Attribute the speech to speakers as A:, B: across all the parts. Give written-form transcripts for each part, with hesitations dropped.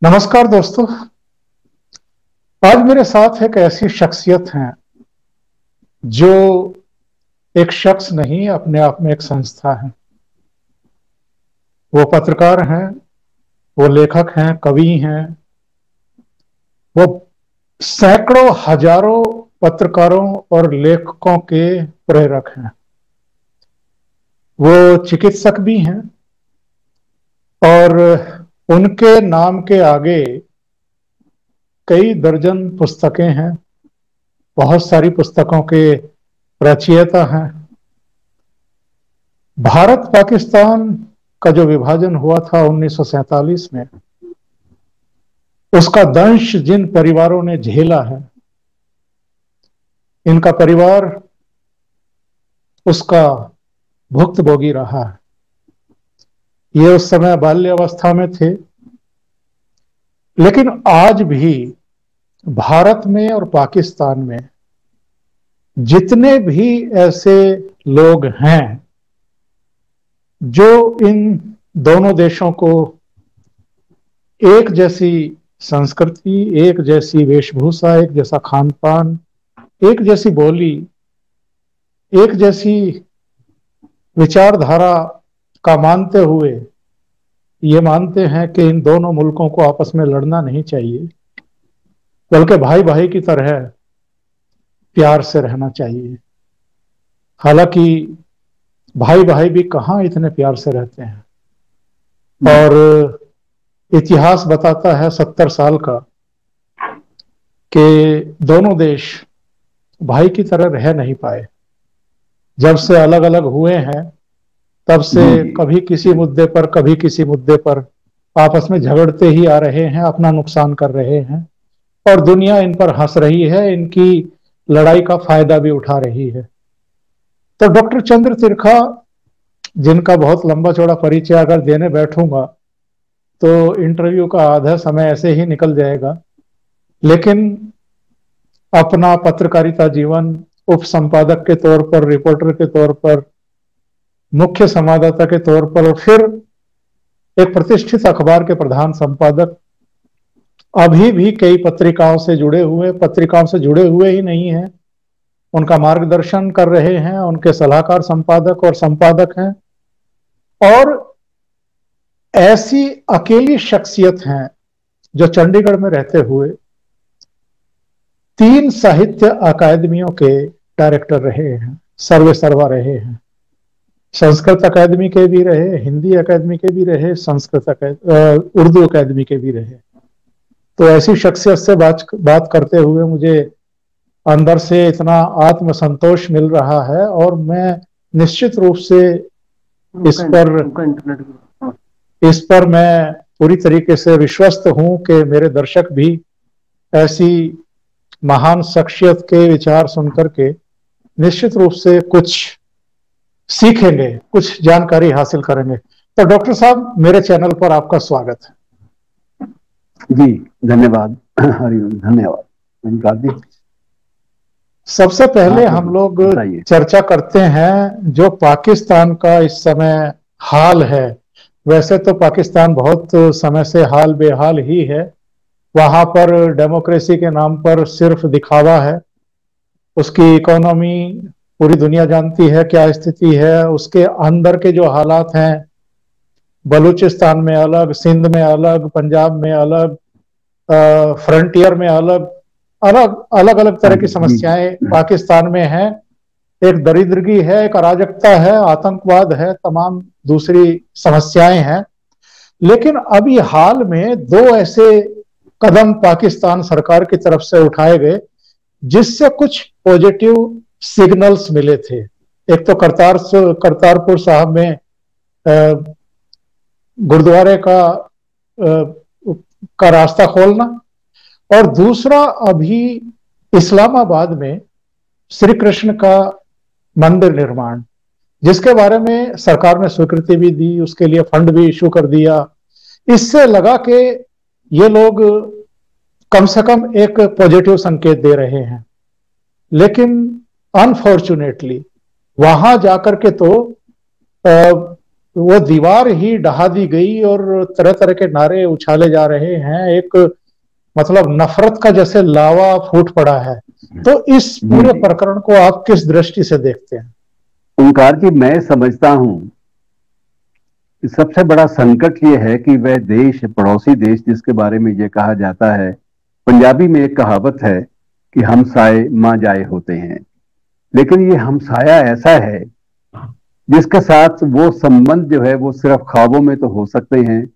A: नमस्कार दोस्तों। आज मेरे साथ एक ऐसी शख्सियत हैं जो एक शख्स नहीं, अपने आप में एक संस्था है। वो पत्रकार हैं, वो लेखक हैं, कवि हैं। वो सैकड़ों हजारों पत्रकारों और लेखकों के प्रेरक हैं। वो चिकित्सक भी हैं और उनके नाम के आगे कई दर्जन पुस्तकें हैं। बहुत सारी पुस्तकों के रचयिता हैं। भारत पाकिस्तान का जो विभाजन हुआ था 1947 में, उसका दंश जिन परिवारों ने झेला है, इनका परिवार उसका भुक्तभोगी रहा है। ये उस समय बाल्यावस्था में थे, लेकिन आज भी भारत में और पाकिस्तान में जितने भी ऐसे लोग हैं जो इन दोनों देशों को एक जैसी संस्कृति, एक जैसी वेशभूषा, एक जैसा खान पान, एक जैसी बोली, एक जैसी विचारधारा का मानते हुए ये मानते हैं कि इन दोनों मुल्कों को आपस में लड़ना नहीं चाहिए, बल्कि भाई भाई की तरह प्यार से रहना चाहिए। हालांकि भाई भाई भी कहाँ इतने प्यार से रहते हैं, और इतिहास बताता है 70 साल का कि दोनों देश भाई की तरह रह नहीं पाए। जब से अलग अलग हुए हैं तब से कभी किसी मुद्दे पर कभी किसी मुद्दे पर आपस में झगड़ते ही आ रहे हैं, अपना नुकसान कर रहे हैं, और दुनिया इन पर हंस रही है, इनकी लड़ाई का फायदा भी उठा रही है। तो डॉक्टर चंद्र तिरखा, जिनका बहुत लंबा चौड़ा परिचय अगर देने बैठूंगा तो इंटरव्यू का आधा समय ऐसे ही निकल जाएगा, लेकिन अपना पत्रकारिता जीवन उप संपादक के तौर पर, रिपोर्टर के तौर पर, मुख्य संवाददाता के तौर पर, और फिर एक प्रतिष्ठित अखबार के प्रधान संपादक, अभी भी कई पत्रिकाओं से जुड़े हुए ही नहीं हैं, उनका मार्गदर्शन कर रहे हैं, उनके सलाहकार संपादक और संपादक हैं। और ऐसी अकेली शख्सियत हैं जो चंडीगढ़ में रहते हुए 3 साहित्य अकादमियों के डायरेक्टर रहे हैं, सर्वे सर्वा रहे हैं। संस्कृत अकादमी के भी रहे, हिंदी अकादमी के भी रहे, उर्दू अकादमी के भी रहे। तो ऐसी शख्सियत से बात करते हुए मुझे अंदर से इतना आत्मसंतोष मिल रहा है, और मैं निश्चित रूप से इस पर मैं पूरी तरीके से विश्वस्त हूं कि मेरे दर्शक भी ऐसी महान शख्सियत के विचार सुनकर के निश्चित रूप से कुछ सीखेंगे, कुछ जानकारी हासिल करेंगे। तो डॉक्टर साहब, मेरे चैनल पर आपका स्वागत है।
B: जी धन्यवाद। हरिओम, धन्यवाद।
A: सबसे पहले हम लोग चर्चा करते हैं जो पाकिस्तान का इस समय हाल है। वैसे तो पाकिस्तान बहुत समय से हाल बेहाल ही है। वहां पर डेमोक्रेसी के नाम पर सिर्फ दिखावा है। उसकी इकोनॉमी पूरी दुनिया जानती है क्या स्थिति है। उसके अंदर के जो हालात हैं, बलूचिस्तान में अलग, सिंध में अलग, पंजाब में अलग, फ्रंटियर में अलग, अलग अलग तरह की समस्याएं पाकिस्तान में हैं। एक दरिद्रगी है, एक अराजकता है, आतंकवाद है, तमाम दूसरी समस्याएं हैं। लेकिन अभी हाल में 2 ऐसे कदम पाकिस्तान सरकार की तरफ से उठाए गए जिससे कुछ पॉजिटिव सिग्नल्स मिले थे। एक तो करतारपुर साहब में गुरुद्वारे का रास्ता खोलना, और दूसरा अभी इस्लामाबाद में श्री कृष्ण का मंदिर निर्माण, जिसके बारे में सरकार ने स्वीकृति भी दी, उसके लिए फंड भी इशू कर दिया। इससे लगा कि ये लोग कम से कम एक पॉजिटिव संकेत दे रहे हैं। लेकिन अनफॉर्चुनेटली वहां जाकर के तो वो दीवार ही ढहा दी गई और तरह तरह के नारे उछाले जा रहे हैं। एक मतलब नफरत का जैसे लावा फूट पड़ा है। तो इस पूरे प्रकरण को आप किस दृष्टि से देखते हैं?
B: ओंकार जी, मैं समझता हूं सबसे बड़ा संकट ये है कि वह देश, पड़ोसी देश जिसके बारे में ये कहा जाता है, पंजाबी में एक कहावत है कि हमसाए मां जाए होते हैं, लेकिन ये हमसाया ऐसा है जिसके साथ वो संबंध जो है वो सिर्फ ख्वाबों में तो हो सकते हैं,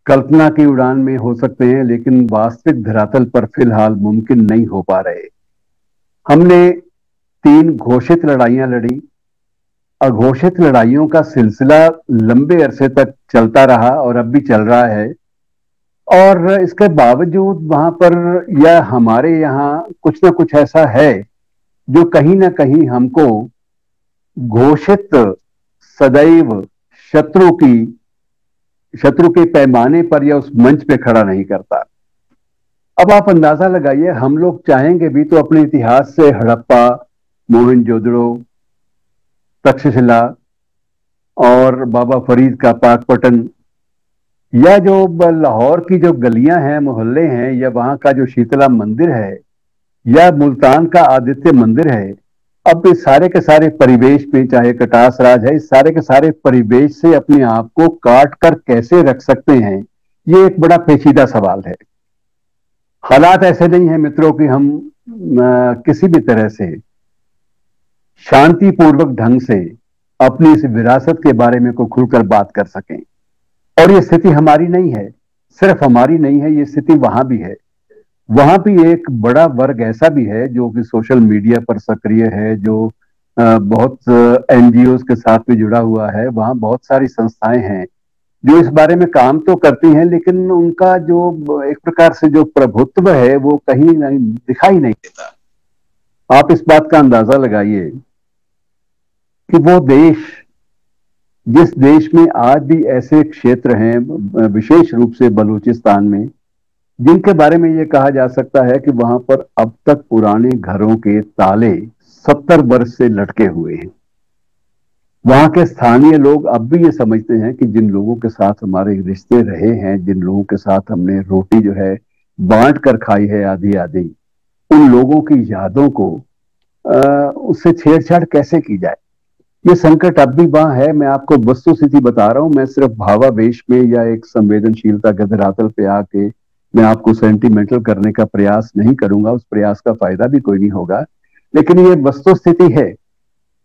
B: कल्पना की उड़ान में हो सकते हैं, लेकिन वास्तविक धरातल पर फिलहाल मुमकिन नहीं हो पा रहे। हमने 3 घोषित लड़ाइयां लड़ी, अघोषित लड़ाइयों का सिलसिला लंबे अरसे तक चलता रहा और अब भी चल रहा है। और इसके बावजूद वहां पर या हमारे यहाँ कुछ ना कुछ ऐसा है जो कहीं ना कहीं हमको घोषित सदैव शत्रु के पैमाने पर या उस मंच पे खड़ा नहीं करता। अब आप अंदाजा लगाइए, हम लोग चाहेंगे भी तो अपने इतिहास से हड़प्पा, मोहनजोदड़ो, तक्षशिला और बाबा फरीद का पाकपटन, या जो लाहौर की जो गलियां हैं, मोहल्ले हैं, या वहां का जो शीतला मंदिर है, या मुल्तान का आदित्य मंदिर है, अब इस सारे के सारे परिवेश में, चाहे कटास राज है, इस सारे के सारे परिवेश से अपने आप को काट कर कैसे रख सकते हैं, ये एक बड़ा पेचीदा सवाल है। हालात ऐसे नहीं है मित्रों कि हम किसी भी तरह से शांतिपूर्वक ढंग से अपनी इस विरासत के बारे में को खुलकर बात कर सकें। और ये स्थिति हमारी नहीं है, सिर्फ हमारी नहीं है, ये स्थिति वहां भी है। वहां भी एक बड़ा वर्ग ऐसा भी है जो कि सोशल मीडिया पर सक्रिय है, जो बहुत एनजीओ के साथ भी जुड़ा हुआ है। वहां बहुत सारी संस्थाएं हैं जो इस बारे में काम तो करती हैं, लेकिन उनका जो एक प्रकार से जो प्रभुत्व है वो कहीं नहीं दिखाई नहीं देता। आप इस बात का अंदाजा लगाइए कि वो देश, जिस देश में आज भी ऐसे क्षेत्र हैं, विशेष रूप से बलूचिस्तान में, जिनके बारे में यह कहा जा सकता है कि वहां पर अब तक पुराने घरों के ताले 70 वर्ष से लटके हुए हैं। वहां के स्थानीय लोग अब भी ये समझते हैं कि जिन लोगों के साथ हमारे रिश्ते रहे हैं, जिन लोगों के साथ हमने रोटी जो है बांट कर खाई है आधी आधी, उन लोगों की यादों को उससे छेड़छाड़ कैसे की जाए, ये संकट अब भी वहां है। मैं आपको वस्तुस्थिति बता रहा हूं, मैं सिर्फ भावावेश में या एक संवेदनशीलता के धरातल पे आके मैं आपको सेंटिमेंटल करने का प्रयास नहीं करूंगा, उस प्रयास का फायदा भी कोई नहीं होगा, लेकिन ये वस्तुस्थिति है।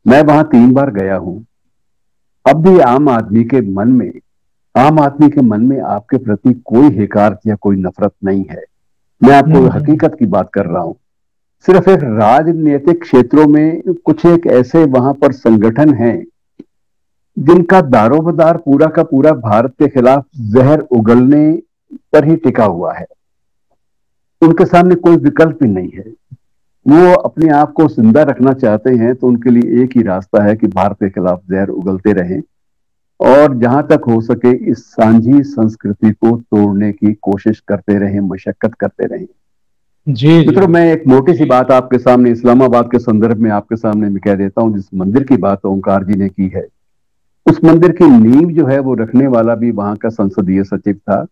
B: मैं वहां 3 बार गया हूं। अब भी आम आदमी के मन में आपके प्रति कोई हिकारत या कोई नफरत नहीं है। मैं आपको हकीकत की बात कर रहा हूं। सिर्फ एक राजनीतिक क्षेत्रों में कुछ एक ऐसे वहां पर संगठन हैं जिनका दारोमदार पूरा का पूरा भारत के खिलाफ जहर उगलने पर ही टिका हुआ है। उनके सामने कोई विकल्प ही नहीं है। वो अपने आप को जिंदा रखना चाहते हैं तो उनके लिए एक ही रास्ता है कि भारत के खिलाफ जहर उगलते रहें और जहां तक हो सके इस सांझी संस्कृति को तोड़ने की कोशिश करते रहें, मशक्कत करते रहें।
A: जी
B: मित्रों, मैं एक मोटी सी बात आपके सामने इस्लामाबाद के संदर्भ में आपके सामने मैं कह देता हूं। जिस मंदिर की बात ओंकार जी ने की है, उस मंदिर की नींव जो है वो रखने वाला भी वहां का संसदीय सचिव था,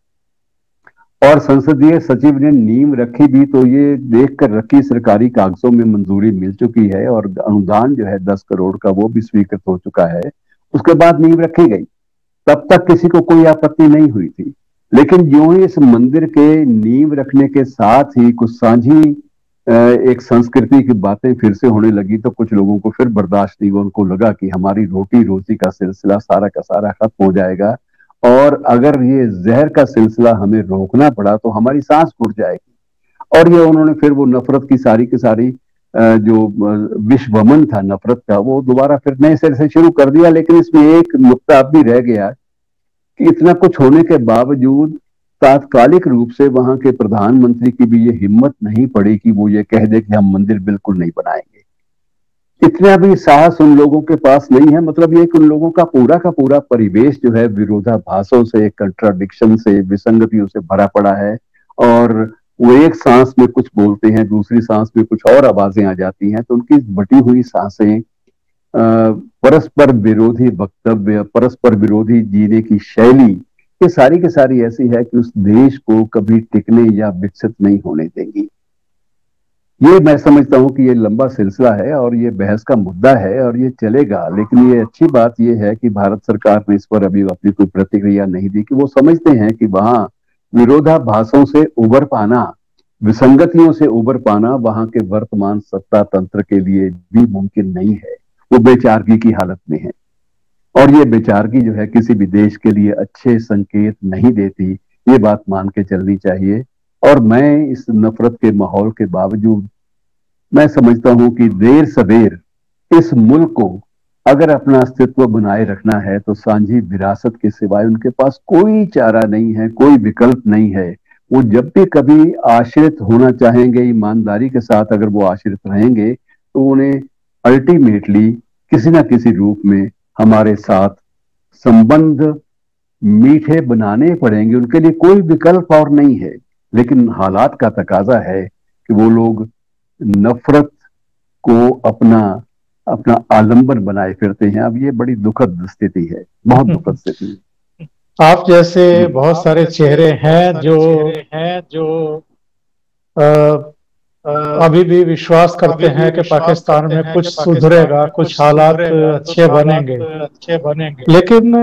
B: और संसदीय सचिव ने नींव रखी भी तो ये देखकर रखी, सरकारी कागजों में मंजूरी मिल चुकी है और अनुदान जो है 10 करोड़ का वो भी स्वीकृत हो चुका है। उसके बाद नींव रखी गई, तब तक किसी को कोई आपत्ति नहीं हुई थी। लेकिन यूं ही इस मंदिर के नींव रखने के साथ ही कुछ सांझी एक संस्कृति की बातें फिर से होने लगी तो कुछ लोगों को फिर बर्दाश्त नहीं हुआ। उनको लगा कि हमारी रोटी रोजी का सिलसिला सारा का सारा खत्म हो जाएगा और अगर ये जहर का सिलसिला हमें रोकना पड़ा तो हमारी सांस फूट जाएगी। और ये उन्होंने फिर वो नफरत की सारी जो विश्वमन था नफरत का, वो दोबारा फिर नए सिरे से शुरू कर दिया। लेकिन इसमें एक नुक्ता अब भी रह गया कि इतना कुछ होने के बावजूद तात्कालिक रूप से वहां के प्रधानमंत्री की भी ये हिम्मत नहीं पड़ी कि वो ये कह दे कि हम मंदिर बिल्कुल नहीं बनाएंगे। इतना भी साहस उन लोगों के पास नहीं है। मतलब ये कि उन लोगों का पूरा परिवेश जो है विरोधाभासों से, कंट्राडिक्शन से, विसंगतियों से भरा पड़ा है और वो एक सांस में कुछ बोलते हैं, दूसरी सांस में कुछ और आवाजें आ जाती हैं। तो उनकी बटी हुई सांसें परस्पर विरोधी वक्तव्य, परस्पर विरोधी जीने की शैली, ये सारी की सारी ऐसी है कि उस देश को कभी टिकने या विकसित नहीं होने देंगी। ये मैं समझता हूं कि ये लंबा सिलसिला है और ये बहस का मुद्दा है और ये चलेगा, लेकिन ये अच्छी बात ये है कि भारत सरकार ने इस पर अभी अपनी कोई प्रतिक्रिया नहीं दी कि वो समझते हैं कि वहां विरोधाभासों से उबर पाना, विसंगतियों से उबर पाना वहां के वर्तमान सत्ता तंत्र के लिए भी मुमकिन नहीं है। वो बेचारगी की हालत में है और ये बेचारगी जो है किसी भी देश के लिए अच्छे संकेत नहीं देती, ये बात मान के चलनी चाहिए। और मैं इस नफरत के माहौल के बावजूद मैं समझता हूं कि देर सवेर इस मुल्क को अगर अपना अस्तित्व बनाए रखना है तो सांझी विरासत के सिवाय उनके पास कोई चारा नहीं है, कोई विकल्प नहीं है। वो जब भी कभी आश्रित होना चाहेंगे, ईमानदारी के साथ अगर वो आश्रित रहेंगे तो उन्हें अल्टीमेटली किसी ना किसी रूप में हमारे साथ संबंध मीठे बनाने पड़ेंगे, उनके लिए कोई विकल्प और नहीं है। लेकिन हालात का तकाजा है कि वो लोग नफरत को अपना अपना आलंबन बनाए फिरते हैं। अब ये बड़ी दुखद स्थिति है, बहुत दुखद स्थिति है।
A: आप जैसे बहुत सारे चेहरे हैं जो अभी भी विश्वास करते हैं कि पाकिस्तान में कुछ सुधरेगा, कुछ हालात अच्छे बनेंगे, लेकिन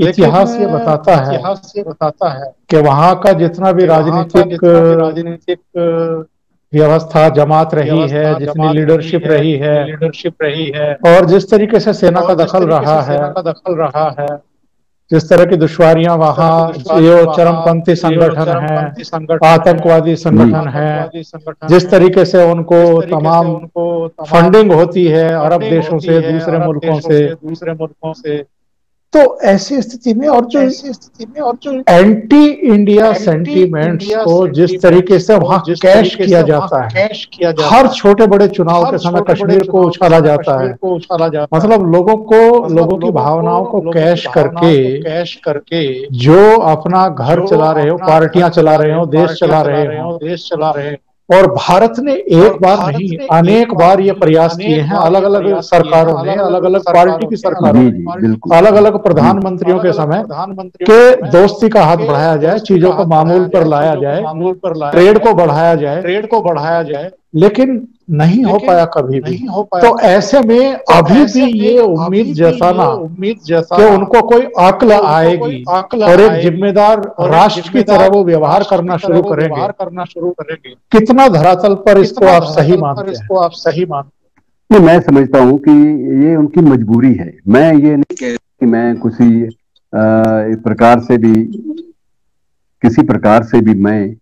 A: इतिहास ये बताता है कि वहां का जितना भी राजनीतिक व्यवस्था जमात रही है, जितनी लीडरशिप रही है और जिस तरीके से सेना का दखल रहा है, जिस तरह की दुश्वारियां वहाँ जो चरमपंथी संगठन है, आतंकवादी संगठन है, जिस तरीके से उनको तमाम फंडिंग होती है अरब देशों से, दूसरे मुल्कों से, तो ऐसी स्थिति में और जो एंटी इंडिया सेंटीमेंट्स को जिस तरीके से वहां कैश किया जाता है, हर छोटे बड़े चुनाव के समय कश्मीर को उछाला जाता है, मतलब लोगों की भावनाओं को कैश करके जो अपना घर चला रहे हो, पार्टियां चला रहे हो, देश चला रहे हो। और भारत ने एक बार नहीं अनेक बार ये प्रयास किए हैं, अलग अलग सरकारों ने, अलग अलग पार्टी की सरकारों ने, अलग अलग प्रधानमंत्रियों के समय के दोस्ती का हाथ बढ़ाया जाए, चीजों को मामूल पर लाया जाए, ट्रेड को बढ़ाया जाए, लेकिन नहीं हो पाया कभी भी। तो ऐसे में अभी भी ये उम्मीद जताना कि उनको कोई अक्ल आएगी और एक जिम्मेदार राष्ट्र की तरह वो व्यवहार करना शुरू करेंगे, कितना धरातल पर इसको आप सही मानते हैं?
B: मैं समझता हूं कि ये उनकी मजबूरी है। मैं ये नहीं कह कि मैं किसी प्रकार से भी मैं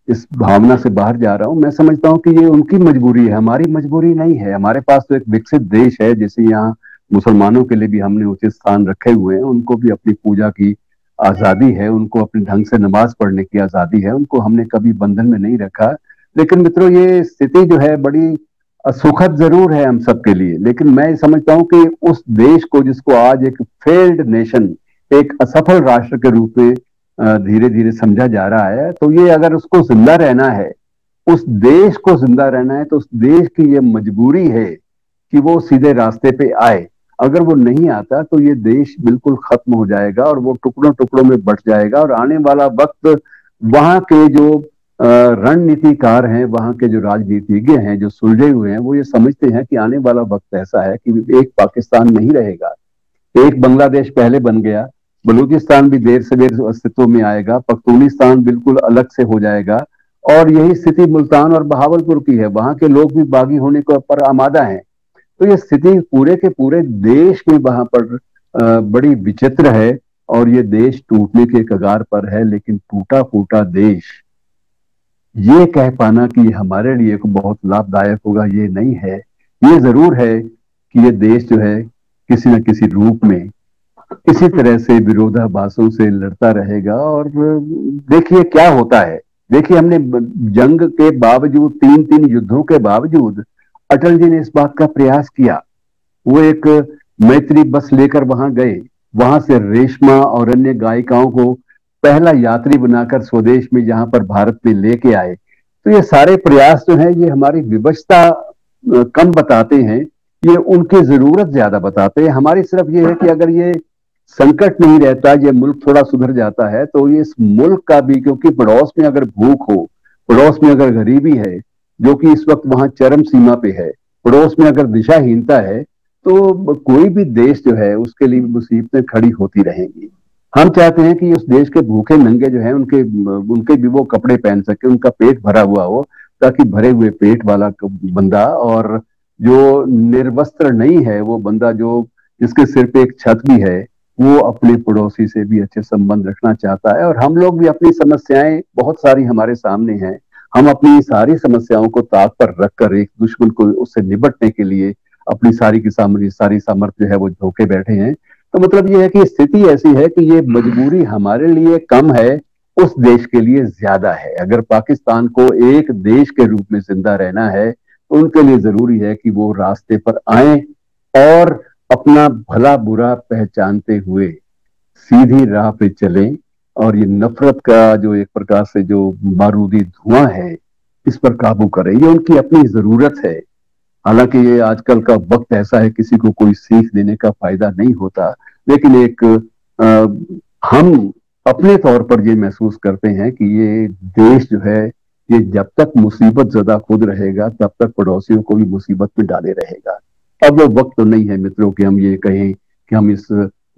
B: इस भावना से बाहर जा रहा हूं। मैं समझता हूं कि ये उनकी मजबूरी है, हमारी मजबूरी नहीं है। हमारे पास तो एक विकसित देश है, जैसे यहाँ मुसलमानों के लिए भी हमने उचित स्थान रखे हुए हैं, उनको भी अपनी पूजा की आजादी है, उनको अपने ढंग से नमाज पढ़ने की आजादी है, उनको हमने कभी बंधन में नहीं रखा। लेकिन मित्रों, ये स्थिति जो है बड़ी सुखद जरूर है हम सबके लिए, लेकिन मैं समझता हूं कि उस देश को जिसको आज एक फेल्ड नेशन, एक असफल राष्ट्र के रूप में धीरे धीरे समझा जा रहा है, तो ये अगर उसको जिंदा रहना है, उस देश को जिंदा रहना है, तो उस देश की ये मजबूरी है कि वो सीधे रास्ते पे आए। अगर वो नहीं आता तो ये देश बिल्कुल खत्म हो जाएगा और वो टुकड़ों टुकड़ों में बट जाएगा। और आने वाला वक्त वहां के जो रणनीतिकार हैं, वहां के जो राजनीतिज्ञ हैं, जो सुलझे हुए हैं, वो ये समझते हैं कि आने वाला वक्त ऐसा है कि एक पाकिस्तान नहीं रहेगा। एक बांग्लादेश पहले बन गया, बलूचिस्तान भी देर से देर अस्तित्व में आएगा, पख्तूनिस्तान बिल्कुल अलग से हो जाएगा। और यही स्थिति मुल्तान और बहावलपुर की है, वहां के लोग भी बागी होने को पर आमादा हैं। तो ये स्थिति पूरे के पूरे देश में वहां पर बड़ी विचित्र है और ये देश टूटने के कगार पर है। लेकिन टूटा फूटा देश, ये कह पाना कि हमारे लिए बहुत लाभदायक होगा, ये नहीं है। ये जरूर है कि ये देश जो है किसी न किसी रूप में इसी तरह से विरोधाभासों से लड़ता रहेगा। और देखिए क्या होता है। देखिए, हमने जंग के बावजूद, 3 युद्धों के बावजूद अटल जी ने इस बात का प्रयास किया। वो एक मैत्री बस लेकर वहां गए, वहां से रेशमा और अन्य गायिकाओं को पहला यात्री बनाकर स्वदेश में जहां पर भारत में लेके आए। तो ये सारे प्रयास जो है, ये हमारी विवशता कम बताते हैं, ये उनकी जरूरत ज्यादा बताते हैं। हमारी सिर्फ ये है कि अगर ये संकट नहीं रहता, ये मुल्क थोड़ा सुधर जाता है, तो ये इस मुल्क का भी, क्योंकि पड़ोस में अगर भूख हो, पड़ोस में अगर गरीबी है जो कि इस वक्त वहां चरम सीमा पे है, पड़ोस में अगर दिशाहीनता है, तो कोई भी देश जो है उसके लिए मुसीबतें खड़ी होती रहेंगी। हम चाहते हैं कि उस देश के भूखे नंगे जो है उनके उनके भी वो कपड़े पहन सके, उनका पेट भरा हुआ हो, ताकि भरे हुए पेट वाला बंदा और जो निर्वस्त्र नहीं है वो बंदा, जो जिसके सिर पे एक छत भी है, वो अपने पड़ोसी से भी अच्छे संबंध रखना चाहता है। और हम लोग भी अपनी समस्याएं बहुत सारी हमारे सामने हैं, हम अपनी सारी समस्याओं को ताक पर रखकर एक दुश्मन को उससे निपटने के लिए अपनी सारी सामर्थ्य जो है वो झोंके बैठे हैं। तो मतलब ये है कि स्थिति ऐसी है कि ये मजबूरी हमारे लिए कम है, उस देश के लिए ज्यादा है। अगर पाकिस्तान को एक देश के रूप में जिंदा रहना है तो उनके लिए जरूरी है कि वो रास्ते पर आए और अपना भला बुरा पहचानते हुए सीधी राह पे चलें, और ये नफरत का जो एक प्रकार से जो बारूदी धुआं है, इस पर काबू करें। ये उनकी अपनी जरूरत है। हालांकि ये आजकल का वक्त ऐसा है, किसी को कोई सीख देने का फायदा नहीं होता, लेकिन एक हम अपने तौर पर ये महसूस करते हैं कि ये देश जो है, ये जब तक मुसीबत ज़्यादा खुद रहेगा तब तक पड़ोसियों को भी मुसीबत में डाले रहेगा। अब वो वक्त तो नहीं है मित्रों कि हम ये कहें कि हम इस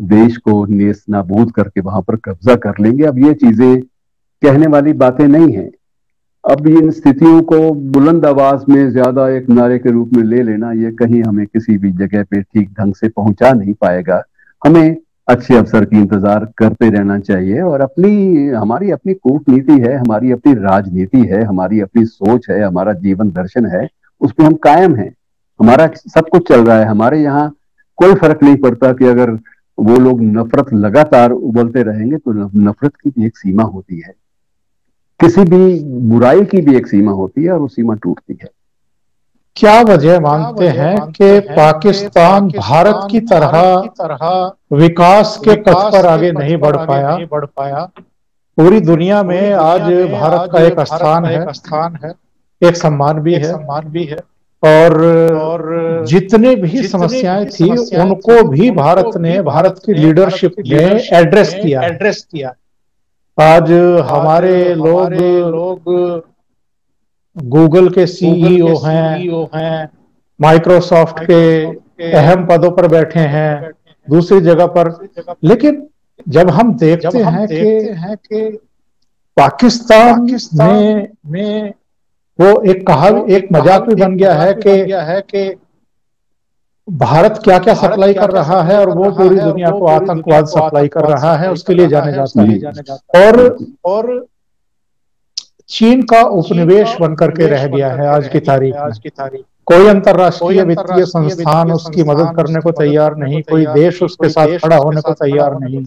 B: देश को नेस्त नाबूद करके वहां पर कब्जा कर लेंगे। अब ये चीजें कहने वाली बातें नहीं है। अब इन स्थितियों को बुलंद आवाज में ज्यादा एक नारे के रूप में ले लेना, ये कहीं हमें किसी भी जगह पे ठीक ढंग से पहुंचा नहीं पाएगा। हमें अच्छे अवसर की इंतजार करते रहना चाहिए, और हमारी अपनी कूटनीति है, हमारी अपनी राजनीति है, हमारी अपनी सोच है, हमारा जीवन दर्शन है, उसमें हम कायम हैं। हमारा सब कुछ चल रहा है। हमारे यहाँ कोई फर्क नहीं पड़ता कि अगर वो लोग नफरत लगातार उबलते रहेंगे, तो नफरत की भी एक सीमा होती है, किसी भी बुराई की भी एक सीमा होती है, और वो सीमा टूटती है।
A: क्या वजह मानते हैं कि पाकिस्तान भारत की तरह विकास के पथ पर आगे नहीं बढ़ पाया? पूरी दुनिया में आज भारत का एक स्थान है, एक सम्मान भी है, और जितने भी समस्याएं थी उनको भी भारत की लीडरशिप ने एड्रेस किया। आज हमारे लोग गूगल के सीईओ हैं, माइक्रोसॉफ्ट के अहम पदों पर बैठे हैं, दूसरी जगह पर। लेकिन जब हम देखते हैं कि पाकिस्तान में वो एक मजाक भी बन गया है कि भारत क्या क्या सप्लाई कर रहा है, और वो पूरी दुनिया को आतंकवाद सप्लाई कर रहा है, उसके लिए जाने जाता है। और चीन का उपनिवेश बनकर के रह गया है आज की तारीख में। कोई अंतरराष्ट्रीय वित्तीय संस्थान उसकी मदद करने को तैयार नहीं, कोई देश उसके साथ खड़ा होने को तैयार नहीं।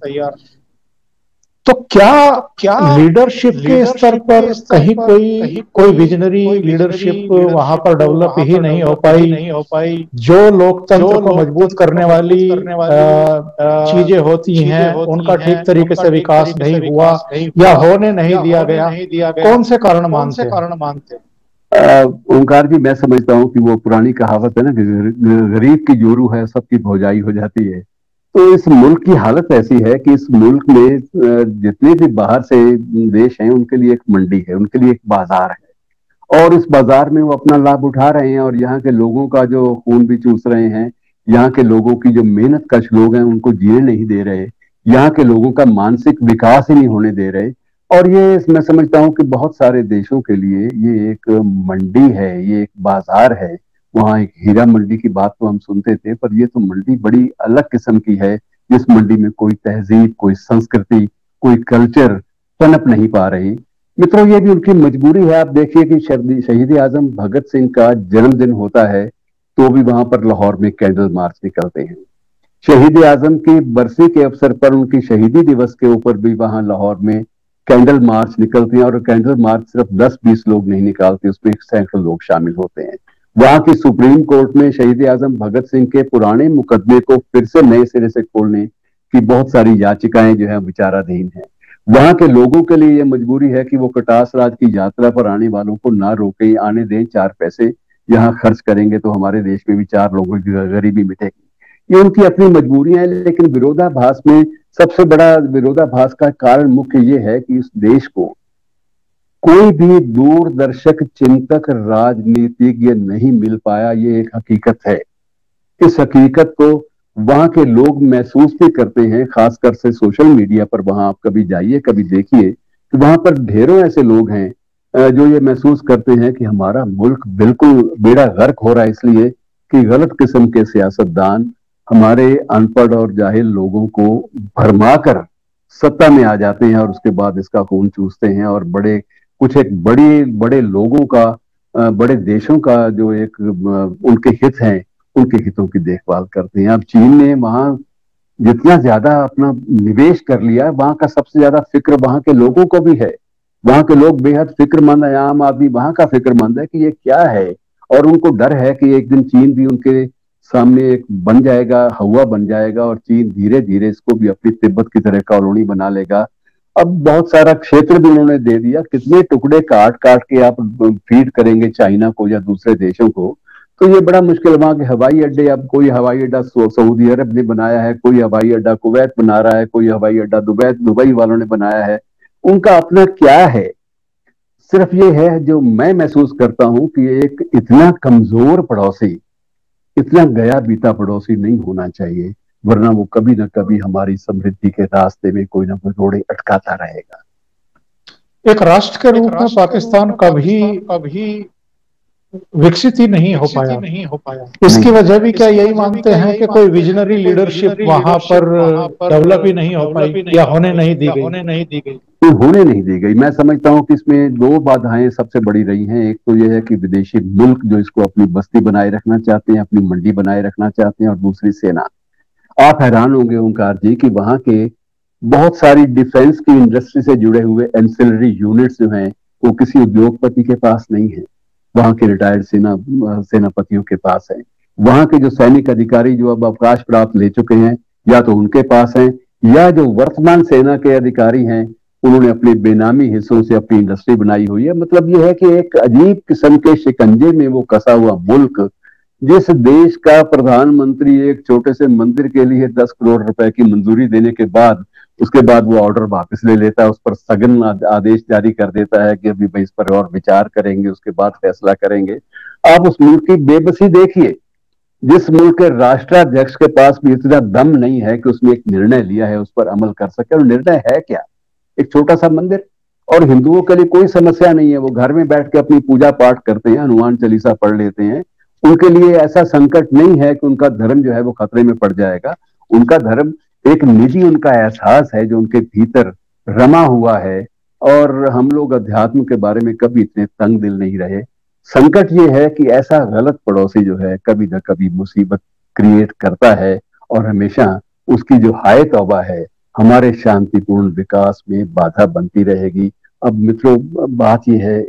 A: तो क्या लीडरशिप के स्तर पर कहीं कोई विजनरी लीडरशिप वहां पर डेवलप ही नहीं हो पाई? जो लोकतंत्र को मजबूत करने वाली चीजें होती हैं उनका ठीक तरीके से विकास नहीं हुआ या होने नहीं दिया गया। कौन से कारण मानते हैं?
B: ओंकार जी, मैं समझता हूँ कि वो पुरानी कहावत है ना कि गरीब की जोरू है सबकी भौजाई हो जाती है। तो इस मुल्क की हालत ऐसी है कि इस मुल्क में जितने भी बाहर से देश हैं उनके लिए एक मंडी है, उनके लिए एक बाजार है, और इस बाजार में वो अपना लाभ उठा रहे हैं, और यहाँ के लोगों का जो खून भी चूस रहे हैं, यहाँ के लोगों की जो मेहनत कश लोग हैं उनको जीने नहीं दे रहे, यहाँ के लोगों का मानसिक विकास ही नहीं होने दे रहे। और ये मैं समझता हूँ कि बहुत सारे देशों के लिए ये एक मंडी है, ये एक बाजार है। वहां एक हीरा मंडी की बात तो हम सुनते थे, पर ये तो मंडी बड़ी अलग किस्म की है, जिस मंडी में कोई तहजीब, कोई संस्कृति, कोई कल्चर पनप नहीं पा रही। मित्रों, ये भी उनकी मजबूरी है। आप देखिए कि शहीद आजम भगत सिंह का जन्मदिन होता है तो भी वहां पर लाहौर में कैंडल मार्च निकलते हैं। शहीद आजम की बरसी के अवसर पर, उनकी शहीदी दिवस के ऊपर भी वहां लाहौर में कैंडल मार्च निकलते हैं, और कैंडल मार्च सिर्फ 10-20 लोग नहीं निकालते, उसमें सैकड़ों लोग शामिल होते हैं। वहां की सुप्रीम कोर्ट में शहीद आजम भगत सिंह के पुराने मुकदमे को फिर से नए सिरे से खोलने की बहुत सारी याचिकाएं जो है विचाराधीन है। वहां के लोगों के लिए यह मजबूरी है कि वो कटास राज की यात्रा पर आने वालों को ना रोके, आने दें 4 पैसे, यहाँ खर्च करेंगे तो हमारे देश में भी 4 लोगों की गरीबी मिटेगी। ये उनकी अपनी मजबूरियां हैं, लेकिन विरोधाभास में सबसे बड़ा विरोधाभास का कारण मुख्य ये है कि इस देश को कोई भी दूरदर्शक, चिंतक, राजनीतिज्ञ नहीं मिल पाया। ये एक हकीकत है। इस हकीकत को वहां के लोग महसूस भी करते हैं, खासकर से सोशल मीडिया पर। वहां आप कभी जाइए, कभी देखिए कि वहां पर ढेरों ऐसे लोग हैं जो ये महसूस करते हैं कि हमारा मुल्क बिल्कुल बेड़ा गर्क हो रहा है, इसलिए कि गलत किस्म के सियासतदान हमारे अनपढ़ और जाहिल लोगों को भरमा कर सत्ता में आ जाते हैं और उसके बाद इसका खून चूसते हैं और एक बड़े लोगों का, बड़े देशों का जो एक उनके हित हैं, उनके हितों की देखभाल करते हैं। अब चीन ने वहां जितना ज्यादा अपना निवेश कर लिया, वहां का सबसे ज्यादा फिक्र वहां के लोगों को भी है। वहां के लोग बेहद फिक्रमंद है। आम आदमी वहां का फिक्रमंद है कि ये क्या है, और उनको डर है कि एक दिन चीन भी उनके सामने एक बन जाएगा, हवा बन जाएगा, और चीन धीरे धीरे इसको भी अपनी तिब्बत की तरह कॉलोनी बना लेगा। अब बहुत सारा क्षेत्र भी उन्होंने दे दिया। कितने टुकड़े काट काट के आप फीड करेंगे चाइना को या दूसरे देशों को, तो ये बड़ा मुश्किल। वहां के हवाई अड्डे, अब कोई हवाई अड्डा सऊदी अरब ने बनाया है, कोई हवाई अड्डा कुवैत बना रहा है, कोई हवाई अड्डा दुबई वालों ने बनाया है। उनका अपना क्या है? सिर्फ ये है, जो मैं महसूस करता हूं कि एक इतना कमजोर पड़ोसी, इतना गया बीता पड़ोसी नहीं होना चाहिए, वरना वो कभी ना कभी हमारी समृद्धि के रास्ते में कोई ना कोई रोड़े अटकाता रहेगा।
A: एक राष्ट्र के रूप में पाकिस्तान कभी विकसित ही नहीं हो पाया। इसकी वजह भी क्या यही मानते हैं कि कोई विजनरी लीडरशिप वहां पर डेवलप ही नहीं हो पाई या होने नहीं दी गई?
B: तो होने नहीं दी गई। मैं समझता हूं कि इसमें 2 बाधाएं सबसे बड़ी रही हैं। एक तो यह है कि विदेशी मुल्क जो इसको अपनी बस्ती बनाए रखना चाहते हैं, अपनी मंडी बनाए रखना चाहते हैं, और दूसरी सेना। आप हैरान होंगे ओंकार जी कि वहां के बहुत सारी डिफेंस की इंडस्ट्री से जुड़े हुए एंसिलरी यूनिट्स जो हैं, वो किसी उद्योगपति के पास नहीं है, वहां के रिटायर्ड सेनापतियों के पास है। वहां के जो सैनिक अधिकारी जो अब अवकाश प्राप्त ले चुके हैं, या तो उनके पास हैं, या जो वर्तमान सेना के अधिकारी हैं, उन्होंने अपने बेनामी हिस्सों से अपनी इंडस्ट्री बनाई हुई है। मतलब यह है कि एक अजीब किस्म के शिकंजे में वो कसा हुआ मुल्क, जिस देश का प्रधानमंत्री एक छोटे से मंदिर के लिए 10 करोड़ रुपए की मंजूरी देने के बाद उसके बाद वो ऑर्डर वापस ले लेता है, उस पर स्थगन आदेश जारी कर देता है कि अभी भाई इस पर और विचार करेंगे, उसके बाद फैसला करेंगे। आप उस मुल्क की बेबसी देखिए, जिस मुल्क के राष्ट्राध्यक्ष के पास भी इतना दम नहीं है कि उसने एक निर्णय लिया है उस पर अमल कर सके। और निर्णय है क्या? एक छोटा सा मंदिर। और हिंदुओं के लिए कोई समस्या नहीं है, वो घर में बैठ के अपनी पूजा पाठ करते हैं, हनुमान चालीसा पढ़ लेते हैं। उनके लिए ऐसा संकट नहीं है कि उनका धर्म जो है वो खतरे में पड़ जाएगा। उनका धर्म एक निजी उनका एहसास है जो उनके भीतर रमा हुआ है। और हम लोग अध्यात्म के बारे में कभी इतने तंग दिल नहीं रहे। संकट ये है कि ऐसा गलत पड़ोसी जो है कभी न कभी मुसीबत क्रिएट करता है, और हमेशा उसकी जो हाय तौबा है हमारे शांतिपूर्ण विकास में बाधा बनती रहेगी। अब मित्रों, बात यह है,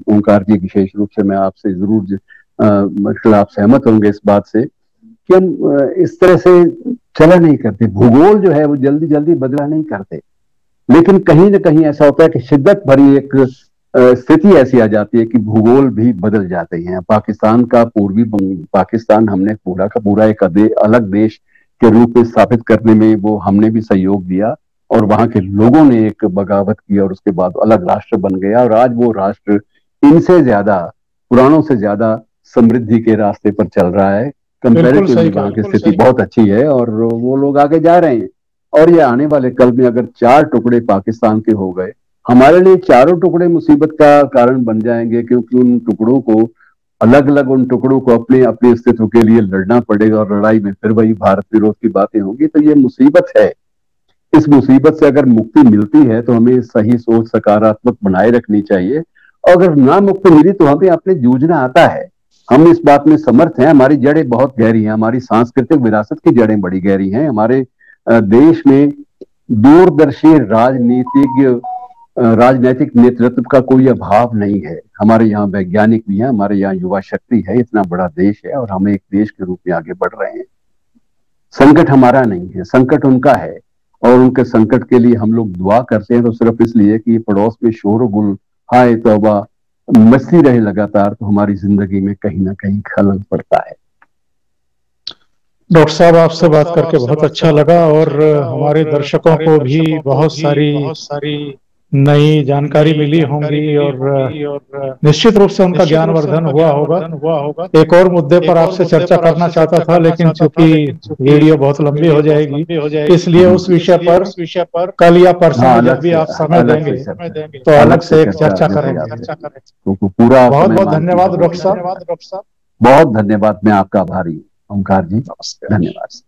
B: ओंकार जी, विशेष रूप से मैं आपसे जरूर मतलब आप सहमत होंगे इस बात से कि हम इस तरह से चला नहीं करते। भूगोल जो है वो जल्दी जल्दी बदला नहीं करते, लेकिन कहीं ना कहीं ऐसा होता है कि शिद्दत भरी एक स्थिति ऐसी आ जाती है कि भूगोल भी बदल जाते हैं। पाकिस्तान का पूर्वी पाकिस्तान हमने पूरा का पूरा एक अलग देश के रूप में स्थापित करने में वो हमने भी सहयोग दिया, और वहां के लोगों ने एक बगावत की और उसके बाद अलग राष्ट्र बन गया। और आज वो राष्ट्र इनसे ज्यादा, पुरानों से ज्यादा समृद्धि के रास्ते पर चल रहा है। कंपैरेटिवली वहां की स्थिति बहुत अच्छी है और वो लोग आगे जा रहे हैं। और ये आने वाले कल में अगर 4 टुकड़े पाकिस्तान के हो गए, हमारे लिए चारों टुकड़े मुसीबत का कारण बन जाएंगे, क्योंकि उन टुकड़ों को अलग अलग, उन टुकड़ों को अपने अपने अस्तित्व के लिए लड़ना पड़ेगा, और लड़ाई में फिर वही भारत विरोध की बातें होंगी। तो ये मुसीबत है। इस मुसीबत से अगर मुक्ति मिलती है तो हमें सही सोच सकारात्मक बनाए रखनी चाहिए, और अगर ना मुक्ति मिली तो हमें अपने जूझना आता है। हम इस बात में समर्थ हैं, हमारी जड़ें बहुत गहरी हैं, हमारी सांस्कृतिक विरासत की जड़ें बड़ी गहरी हैं। हमारे देश में दूरदर्शी राजनैतिक नेतृत्व का कोई अभाव नहीं है। हमारे यहाँ वैज्ञानिक भी हैं, हमारे यहाँ युवा शक्ति है, इतना बड़ा देश है और हम एक देश के रूप में आगे बढ़ रहे हैं। संकट हमारा नहीं है, संकट उनका है, और उनके संकट के लिए हम लोग दुआ करते हैं तो सिर्फ इसलिए कि पड़ोस में शोर गुल, हाय तौबा, मचती रहे लगातार तो हमारी जिंदगी में कहीं ना कहीं खलल पड़ता है।
A: डॉक्टर साहब, आपसे बात करके बहुत अच्छा लगा और हमारे दर्शकों को भी बहुत सारी नई जानकारी मिली होंगी और निश्चित रूप से उनका ज्ञानवर्धन हुआ होगा। एक और मुद्दे पर आपसे चर्चा करना चाहता था, लेकिन चूंकि वीडियो बहुत लंबी हो जाएगी, इसलिए उस विषय पर कल या परसों में जब भी आप समय देंगे तो अलग से एक चर्चा करेंगे।
B: तो पूरा
A: बहुत बहुत धन्यवाद डॉक्टर साहब।
B: बहुत धन्यवाद, मैं आपका आभारी हूँ ओंकार जी, धन्यवाद।